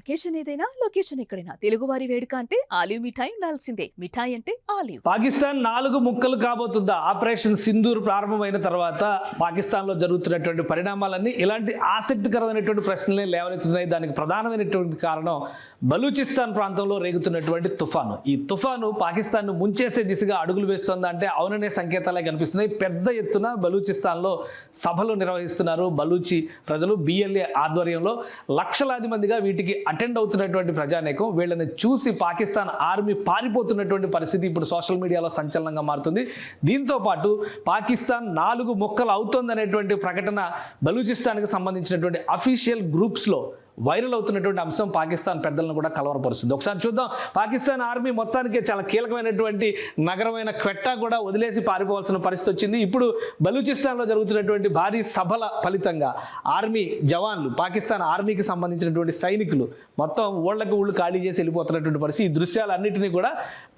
Occasion ఏదైనా location ఎక్కడైనా తెలుగువారి వేడుక అంటే ఆలివ్ మిఠాయి ఉండాల్సిందే. మిఠాయి అంటే ఆలివ్. పాకిస్తాన్ 4 ముక్కలు కాబోతుందా? ఆపరేషన్ సింధూర్ ప్రారంభమైన తర్వాత పాకిస్తాన్లో జరుగుతున్నటువంటి పరిణామాలన్నీ ఇలాంటి ఆసక్తికరమైనటువంటి ప్రశ్నలే లేవనెత్తుతున్నాయి. దానికి ప్రధానమైనటువంటి కారణం బలూచిస్తాన్ ప్రాంతంలో రేగుతున్నటువంటి తుఫాను. ఈ తుఫాను పాకిస్తాన్ను ముంచేసే దిశగా అడుగులు వేస్తోందా అంటే అవుననే సంకేతాలే కనిపిస్తున్నాయి. పెద్ద ఎత్తున బలూచిస్తాన్లో సభలు నిర్వహిస్తున్నారు బలూచి ప్రజలు. బిఎల్ఏ ఆధ్వర్యంలో లక్షలాది మందిగా వీటికి అటెండ్ అవుతున్నటువంటి ప్రజానేకం. వీళ్ళని చూసి పాకిస్తాన్ ఆర్మీ పారిపోతున్నటువంటి పరిస్థితి ఇప్పుడు సోషల్ మీడియాలో సంచలనంగా మారుతుంది. దీంతో పాటు పాకిస్తాన్ 4 ముక్కలు అవుతోందనేటువంటి ప్రకటన బలూచిస్తాన్కి సంబంధించినటువంటి అఫీషియల్ గ్రూప్స్లో వైరల్ అవుతున్నటువంటి అంశం పాకిస్తాన్ పెద్దలను కూడా కలవరపరుస్తుంది. ఒకసారి చూద్దాం. పాకిస్తాన్ ఆర్మీ మొత్తానికి చాలా కీలకమైనటువంటి నగరమైన క్వెట్టా కూడా వదిలేసి పారిపోవాల్సిన పరిస్థితి వచ్చింది. ఇప్పుడు బలూచిస్తాన్లో జరుగుతున్నటువంటి భారీ సభల ఫలితంగా ఆర్మీ జవాన్లు, పాకిస్తాన్ ఆర్మీకి సంబంధించినటువంటి సైనికులు మొత్తం ఊళ్ళకి ఊళ్ళు ఖాళీ చేసి వెళ్ళిపోతున్నటువంటి పరిస్థితి. ఈ దృశ్యాలన్నింటినీ కూడా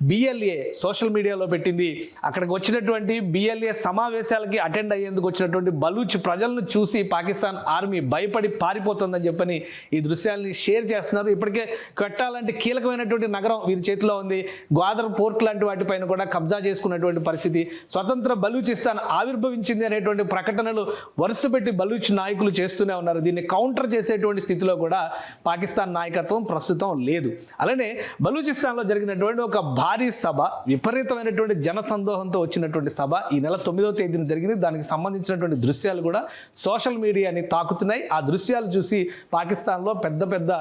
బిఎల్ఏ సోషల్ మీడియాలో పెట్టింది. అక్కడికి వచ్చినటువంటి బిఎల్ఏ సమావేశాలకి అటెండ్ అయ్యేందుకు వచ్చినటువంటి బలూచ్ ప్రజలను చూసి పాకిస్తాన్ ఆర్మీ భయపడి పారిపోతుందని చెప్పని ఈ దృశ్యాలని షేర్ చేస్తున్నారు. ఇప్పటికే క్వెట్టా లాంటి కీలకమైనటువంటి నగరం వీరి చేతిలో ఉంది. గ్వాదర్ పోర్ట్ లాంటి వాటిపైన కూడా కబ్జా చేసుకున్నటువంటి పరిస్థితి. స్వతంత్ర బలూచిస్తాన్ ఆవిర్భవించింది అనేటువంటి ప్రకటనలు వరుసపెట్టి బలూచ్ నాయకులు చేస్తూనే ఉన్నారు. దీన్ని కౌంటర్ చేసేటువంటి స్థితిలో కూడా పాకిస్తాన్ నాయకత్వం ప్రస్తుతం లేదు. అలానే బలూచిస్తాన్లో జరిగినటువంటి ఒక భారీ సభ, విపరీతమైనటువంటి జన సందోహంతో వచ్చినటువంటి సభ ఈ నెల 9వ తేదీన జరిగింది. దానికి సంబంధించినటువంటి దృశ్యాలు కూడా సోషల్ మీడియాని తాకుతున్నాయి. ఆ దృశ్యాలు చూసి పాకిస్తాన్లో పెద్ద పెద్ద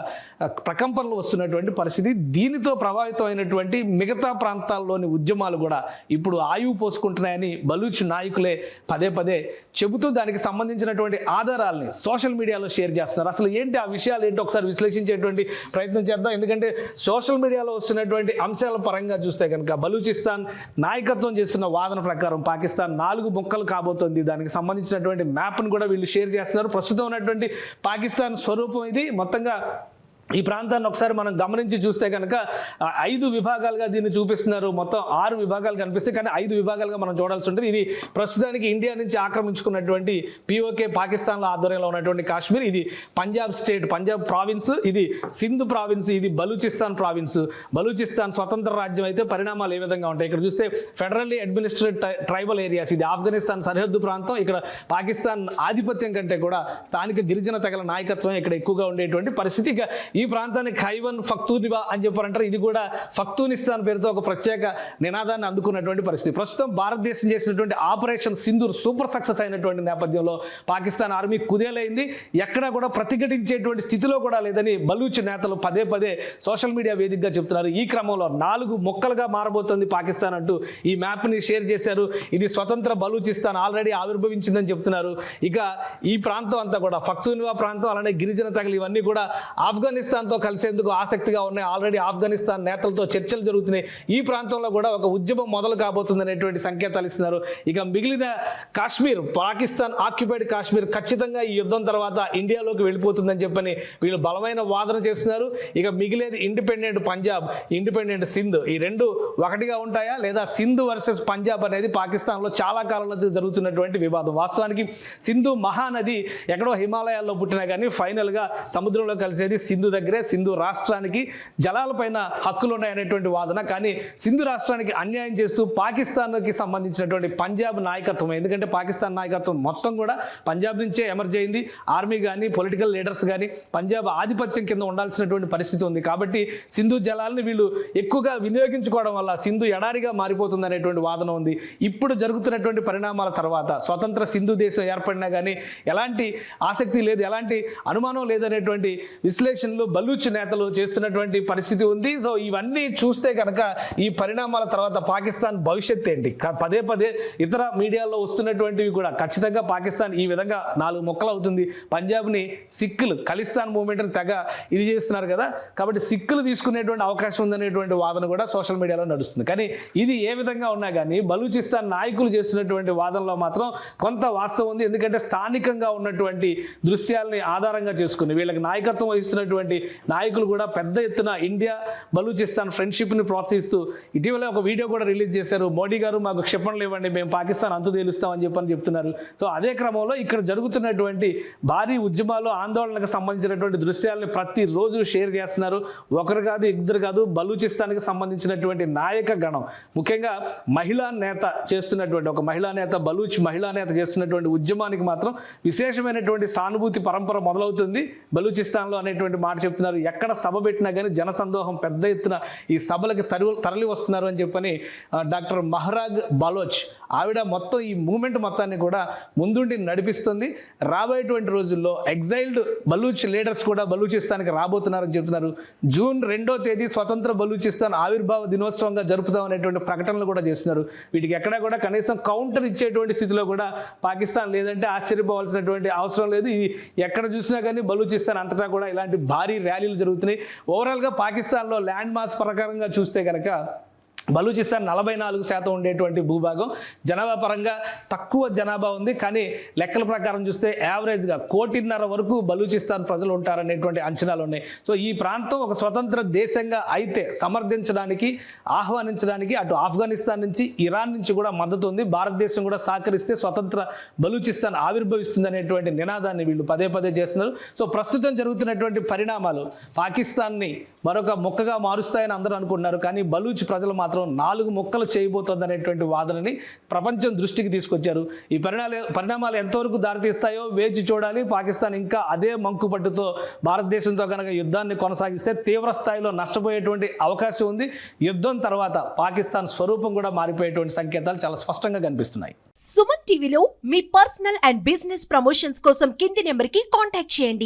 ప్రకంపనలు వస్తున్నటువంటి పరిస్థితి. దీనితో ప్రభావితమైనటువంటి మిగతా ప్రాంతాల్లోని ఉద్యమాలు కూడా ఇప్పుడు ఆయువు పోసుకుంటున్నాయని బలూచ్ నాయకులే పదే పదే చెబుతూ దానికి సంబంధించినటువంటి ఆధారాలని సోషల్ మీడియాలో షేర్ చేస్తున్నారు. అసలు ఏంటి ఆ విషయాలు ఏంటి ఒకసారి విశ్లేషించేటువంటి ప్రయత్నం చేద్దాం. ఎందుకంటే సోషల్ మీడియాలో వస్తున్నటువంటి అంశాల పరంగా చూస్తే కనుక బలూచిస్తాన్ నాయకత్వం చేస్తున్న వాదన ప్రకారం పాకిస్తాన్ 4 ముక్కలు కాబోతోంది. దానికి సంబంధించినటువంటి మ్యాప్ను కూడా వీళ్ళు షేర్ చేస్తున్నారు. ప్రస్తుతం ఉన్నటువంటి పాకిస్తాన్ స్వరూపం ఇది. మొత్తంగా ఈ ప్రాంతాన్ని ఒకసారి మనం గమనించి చూస్తే కనుక 5 విభాగాలుగా దీన్ని చూపిస్తున్నారు. మొత్తం 6 విభాగాలు కనిపిస్తాయి, కానీ 5 విభాగాలుగా మనం చూడాల్సి ఉంటుంది. ఇది ప్రస్తుతానికి ఇండియా నుంచి ఆక్రమించుకున్నటువంటి పిఓకే పాకిస్తాన్లో ఆధ్వర్యంలో ఉన్నటువంటి కాశ్మీర్, ఇది పంజాబ్ స్టేట్, పంజాబ్ ప్రావిన్స్, ఇది సింధ్ ప్రావిన్స్, ఇది బలూచిస్తాన్ ప్రావిన్స్. బలూచిస్తాన్ స్వతంత్ర రాజ్యం అయితే పరిణామాలు ఏ విధంగా ఉంటాయి ఇక్కడ చూస్తే ఫెడరల్లీ అడ్మినిస్ట్రేటెడ్ ట్రైబల్ ఏరియాస్, ఇది ఆఫ్ఘనిస్తాన్ సరిహద్దు ప్రాంతం. ఇక్కడ పాకిస్తాన్ ఆధిపత్యం కంటే కూడా స్థానిక గిరిజన తెగల నాయకత్వం ఇక్కడ ఎక్కువగా ఉండేటువంటి పరిస్థితి. ఇక ఈ ప్రాంతాన్ని ఖైవన్ ఫక్తూనిబా అని చెప్పారంటారు. ఇది కూడా ఫక్తూనిస్తాన్ పేరుతో ఒక ప్రత్యేక నినాదాన్ని అందుకున్నటువంటి పరిస్థితి. ప్రస్తుతం భారతదేశం చేసినటువంటి ఆపరేషన్ సింధూర్ సూపర్ సక్సెస్ అయినటువంటి నేపథ్యంలో పాకిస్తాన్ ఆర్మీ కుదేలైంది. ఎక్కడా కూడా ప్రతిఘటించేటువంటి స్థితిలో కూడా లేదని బలూచ్ నేతలు పదే పదే సోషల్ మీడియా వేదికగా చెప్తున్నారు. ఈ క్రమంలో 4 ముక్కలుగా మారబోతోంది పాకిస్తాన్ అంటూ ఈ మ్యాప్ని షేర్ చేశారు. ఇది స్వతంత్ర బలూచిస్తాన్ ఆల్రెడీ ఆవిర్భవించిందని చెప్తున్నారు. ఇక ఈ ప్రాంతం అంతా కూడా ఫక్తూనిబా ప్రాంతం, అలానే గిరిజన తెగలు ఇవన్నీ కూడా ఆఫ్ఘనిస్తాన్తో కలిసేందుకు ఆసక్తిగా ఉన్నాయి. ఆల్రెడీ ఆఫ్ఘనిస్తాన్ నేతలతో చర్చలు జరుగుతున్నాయి. ఈ ప్రాంతంలో కూడా ఒక ఉద్యమం మొదలు కాబోతుంది అనేటువంటి సంకేతాలు ఇస్తున్నారు. ఇక మిగిలిన కాశ్మీర్, పాకిస్తాన్ ఆక్యుపైడ్ కాశ్మీర్ ఖచ్చితంగా ఈ యుద్ధం తర్వాత ఇండియాలోకి వెళ్ళిపోతుందని చెప్పని వీళ్ళు బలమైన వాదన చేస్తున్నారు. ఇక మిగిలేది ఇండిపెండెంట్ పంజాబ్, ఇండిపెండెంట్ సింధ్, ఈ రెండు ఒకటిగా ఉంటాయా లేదా? సింధు వర్సెస్ పంజాబ్ అనేది పాకిస్తాన్లో చాలా కాలంలో జరుగుతున్నటువంటి వివాదం. వాస్తవానికి సింధు మహానది ఎక్కడో హిమాలయాల్లో పుట్టినా కానీ ఫైనల్గా సముద్రంలో కలిసేది సింధు దగ్గరే. సింధు రాష్ట్రానికి జలాలపైన హక్కులు ఉన్నాయనేటువంటి వాదన. కానీ సింధు రాష్ట్రానికి అన్యాయం చేస్తూ పాకిస్తాన్కి సంబంధించినటువంటి పంజాబ్ నాయకత్వం, ఎందుకంటే పాకిస్తాన్ నాయకత్వం మొత్తం కూడా పంజాబ్ నుంచే ఎమర్జ్ అయింది. ఆర్మీ కానీ పొలిటికల్ లీడర్స్ కానీ పంజాబ్ ఆధిపత్యం కింద ఉండాల్సినటువంటి పరిస్థితి ఉంది. కాబట్టి సింధు జలాలని వీళ్ళు ఎక్కువగా వినియోగించుకోవడం వల్ల సింధు ఎడారిగా మారిపోతుంది అనేటువంటి వాదన ఉంది. ఇప్పుడు జరుగుతున్నటువంటి పరిణామాల తర్వాత స్వతంత్ర సింధు దేశం ఏర్పడినా కానీ ఎలాంటి ఆసక్తి లేదు, ఎలాంటి అనుమానం లేదనేటువంటి విశ్లేషణలు బలూచ్ నేతలు చేస్తున్నటువంటి పరిస్థితి ఉంది. సో ఇవన్నీ చూస్తే కనుక ఈ పరిణామాల తర్వాత పాకిస్తాన్ భవిష్యత్ ఏంటి? పదే పదే ఇతర మీడియాలో వస్తున్నటువంటివి కూడా ఖచ్చితంగా పాకిస్తాన్ ఈ విధంగా 4 ముక్కలు అవుతుంది. పంజాబ్ని సిక్కులు, ఖలిస్తాన్ మూవ్మెంట్ని తెగ ఇది చేస్తున్నారు కదా, కాబట్టి సిక్కులు తీసుకునేటువంటి అవకాశం ఉందనేటువంటి వాదన కూడా సోషల్ మీడియాలో నడుస్తుంది. కానీ ఇది ఏ విధంగా ఉన్నా కానీ బలూచిస్తాన్ నాయకులు చేస్తున్నటువంటి వాదనలో మాత్రం కొంత వాస్తవం ఉంది. ఎందుకంటే స్థానికంగా ఉన్నటువంటి దృశ్యాలని ఆధారంగా చేసుకుని వీళ్ళకి నాయకత్వం వహిస్తున్నటువంటి ఉన్నటువంటి నాయకులు కూడా పెద్ద ఎత్తున ఇండియా బలూచిస్తాన్ ఫ్రెండ్షిప్ని ప్రోత్సహిస్తూ ఇటీవల ఒక వీడియో కూడా రిలీజ్ చేశారు. మోడీ గారు మాకు క్షిపణులు ఇవ్వండి, మేము పాకిస్తాన్ అంతు తేలుస్తామని చెప్తున్నారు. సో అదే క్రమంలో ఇక్కడ జరుగుతున్నటువంటి భారీ ఉద్యమాలు ఆందోళనకు సంబంధించినటువంటి దృశ్యాలను ప్రతిరోజు షేర్ చేస్తున్నారు. ఒకరు కాదు, ఇద్దరు కాదు, బలూచిస్తాన్కి సంబంధించినటువంటి నాయక గణం, ముఖ్యంగా మహిళా నేత చేస్తున్నటువంటి ఒక మహిళా నేత, బలూచ్ మహిళా నేత చేస్తున్నటువంటి ఉద్యమానికి మాత్రం విశేషమైనటువంటి సానుభూతి పరంపర మొదలవుతుంది బలూచిస్తాన్లో అనేటువంటి మాట చెప్తున్నారు. ఎక్కడ సభ పెట్టినా కానీ జనసందోహం పెద్ద ఎత్తున ఈ సభలకి తరలి వస్తున్నారు అని చెప్పని డాక్టర్ మహరాగ్ బలోచ్ ఆవిడ మొత్తం ఈ మూమెంట్ మొత్తాన్ని కూడా ముందుండి నడిపిస్తుంది. రాబోయేటువంటి రోజుల్లో ఎగ్జైల్డ్ బలూచ్ లీడర్స్ కూడా బలూచిస్తాన్కి రాబోతున్నారని చెప్తున్నారు. జూన్ 2వ తేదీ స్వతంత్ర బలూచిస్తాన్ ఆవిర్భావ దినోత్సవంగా జరుపుతాం అనేటువంటి ప్రకటనలు కూడా చేస్తున్నారు. వీటికి ఎక్కడా కూడా కనీసం కౌంటర్ ఇచ్చేటువంటి స్థితిలో కూడా పాకిస్తాన్ లేదంటే ఆశ్చర్యపోవాల్సినటువంటి అవసరం లేదు. ఇది ఎక్కడ చూసినా కానీ బలూచిస్తాన్ అంతటా కూడా ఇలాంటి భారీ ర్యాలీలు జరుగుతున్నాయి. ఓవరాల్గా పాకిస్తాన్లో ల్యాండ్ మాస్ ప్రకారంగా చూస్తే కనుక బలూచిస్తాన్ 44% ఉండేటువంటి భూభాగం, జనాభా పరంగా తక్కువ జనాభా ఉంది. కానీ లెక్కల ప్రకారం చూస్తే యావరేజ్గా 1.5 కోటి వరకు బలూచిస్తాన్ ప్రజలు ఉంటారనేటువంటి అంచనాలు ఉన్నాయి. సో ఈ ప్రాంతం ఒక స్వతంత్ర దేశంగా అయితే సమర్థించడానికి, ఆహ్వానించడానికి అటు ఆఫ్ఘనిస్తాన్ నుంచి, ఇరాన్ నుంచి కూడా మద్దతు ఉంది. భారతదేశం కూడా సహకరిస్తే స్వతంత్ర బలూచిస్తాన్ ఆవిర్భవిస్తుంది అనేటువంటి నినాదాన్ని వీళ్ళు పదే పదే చేస్తున్నారు. సో ప్రస్తుతం జరుగుతున్నటువంటి పరిణామాలు పాకిస్తాన్ని మరొక ముక్కగా మారుస్తాయని అందరూ అనుకుంటున్నారు. కానీ బలూచ్ ప్రజలు మాత్రం 4 ముక్కలు చేయబోతోంది అనేటువంటి వాదనని ప్రపంచం దృష్టికి తీసుకొచ్చారు. ఈ పరిణామాలు ఎంతవరకు దారితీస్తాయో వేచి చూడాలి. పాకిస్తాన్ ఇంకా అదే మంకుపట్టుతో భారతదేశంతో కనుక యుద్ధాన్ని కొనసాగిస్తే తీవ్ర స్థాయిలో నష్టపోయేటువంటి అవకాశం ఉంది. యుద్ధం తర్వాత పాకిస్తాన్ స్వరూపం కూడా మారిపోయేటువంటి సంకేతాలు చాలా స్పష్టంగా కనిపిస్తున్నాయి. సుమన్ టీవీలో మీ పర్సనల్ అండ్ బిజినెస్ ప్రమోషన్స్ కోసం కింది నెంబర్కి కాంటాక్ట్ చేయండి.